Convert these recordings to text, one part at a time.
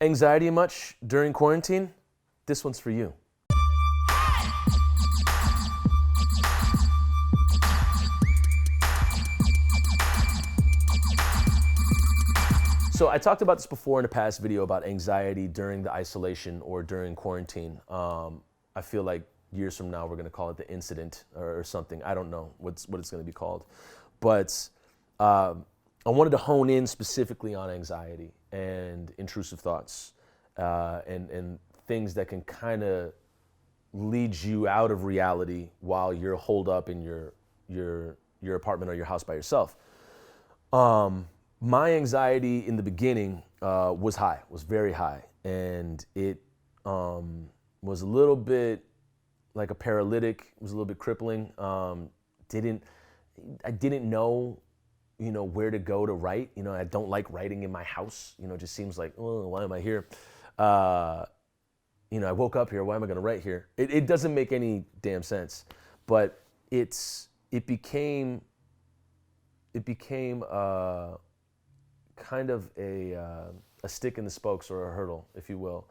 Anxiety much during quarantine? This one's for you. So I talked about this before in a past video about anxiety during the isolation or during quarantine. I feel like years from now we're gonna call it the incident or something. I don't know what it's gonna be called. But I wanted to hone in specifically on anxiety and intrusive thoughts and things that can kind of lead you out of reality while you're holed up in your apartment or your house by yourself. My anxiety in the beginning was very high, and it was a little bit like a paralytic. It was a little bit crippling. I didn't know, where to go to write. I don't like writing in my house. It just seems like, oh, why am I here? I woke up here. Why am I going to write here? It doesn't make any damn sense. But it became kind of a stick in the spokes or a hurdle, if you will.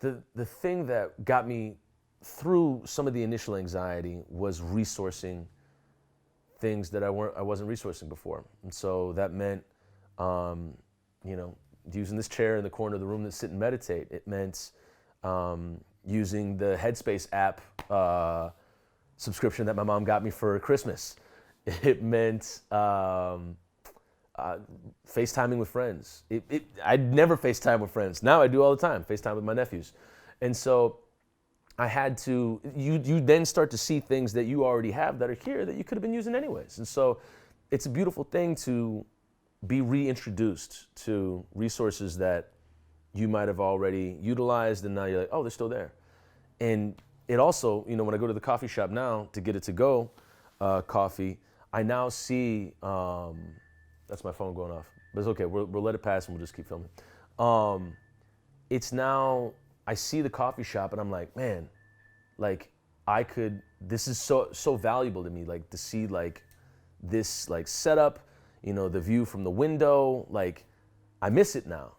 The thing that got me through some of the initial anxiety was resourcing things that I wasn't resourcing before. And so that meant, using this chair in the corner of the room to sit and meditate. It meant using the Headspace app subscription that my mom got me for Christmas. It meant FaceTiming with friends. I'd never FaceTime with friends. Now I do all the time, FaceTime with my nephews. And so I had to, you then start to see things that you already have that are here that you could have been using anyways. And so it's a beautiful thing to be reintroduced to resources that you might have already utilized, and now you're like, oh, they're still there. And it also, when I go to the coffee shop now to get it to go coffee, I now see, that's my phone going off, but it's okay, we'll let it pass and we'll just keep filming. It's now, I see the coffee shop and I'm like, man, like this is so valuable to me, like to see like this like setup, the view from the window, like I miss it now,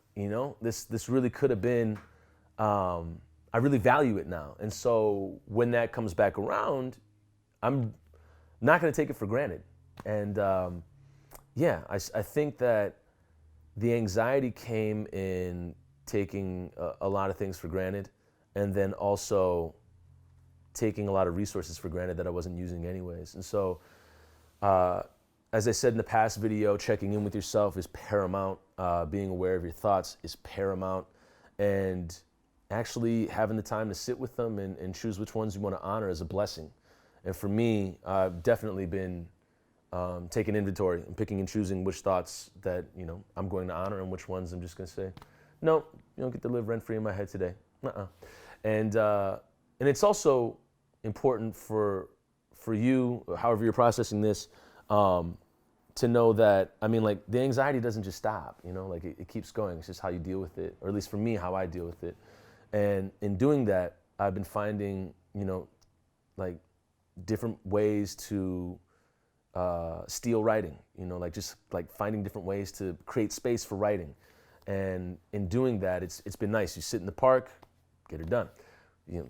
this really could have been, I really value it now. And so when that comes back around, I'm not gonna take it for granted. And I think that the anxiety came in taking a lot of things for granted, and then also taking a lot of resources for granted that I wasn't using anyways. And so, as I said in the past video, checking in with yourself is paramount. Being aware of your thoughts is paramount. And actually having the time to sit with them and choose which ones you want to honor is a blessing. And for me, I've definitely been taking inventory and picking and choosing which thoughts that I'm going to honor and which ones I'm just going to say, no, you don't get to live rent-free in my head today. And it's also important for you, however you're processing this, to know that, the anxiety doesn't just stop, like it keeps going. It's just how you deal with it, or at least for me, how I deal with it. And in doing that, I've been finding, like different ways to steal writing, just finding different ways to create space for writing. And in doing that, it's been nice. You sit in the park, get it done.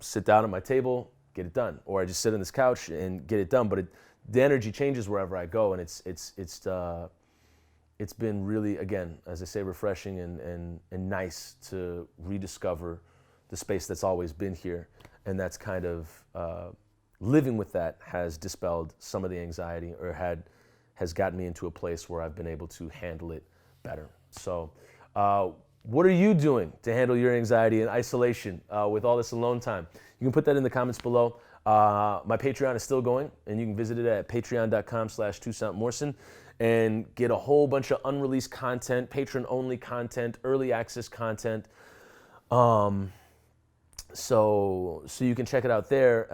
Sit down at my table, get it done. Or I just sit on this couch and get it done. But the energy changes wherever I go, and it's been really, again, as I say, refreshing and nice to rediscover the space that's always been here. And that's kind of living with that has dispelled some of the anxiety, or has gotten me into a place where I've been able to handle it better. So what are you doing to handle your anxiety and isolation with all this alone time? You can put that in the comments below. My Patreon is still going, and you can visit it at patreon.com/ToussaintMorrison and get a whole bunch of unreleased content, patron-only content, early access content. So you can check it out there,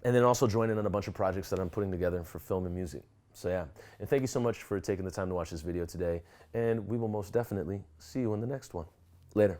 and then also join in on a bunch of projects that I'm putting together for film and music. So yeah, and thank you so much for taking the time to watch this video today, and we will most definitely see you in the next one. Later.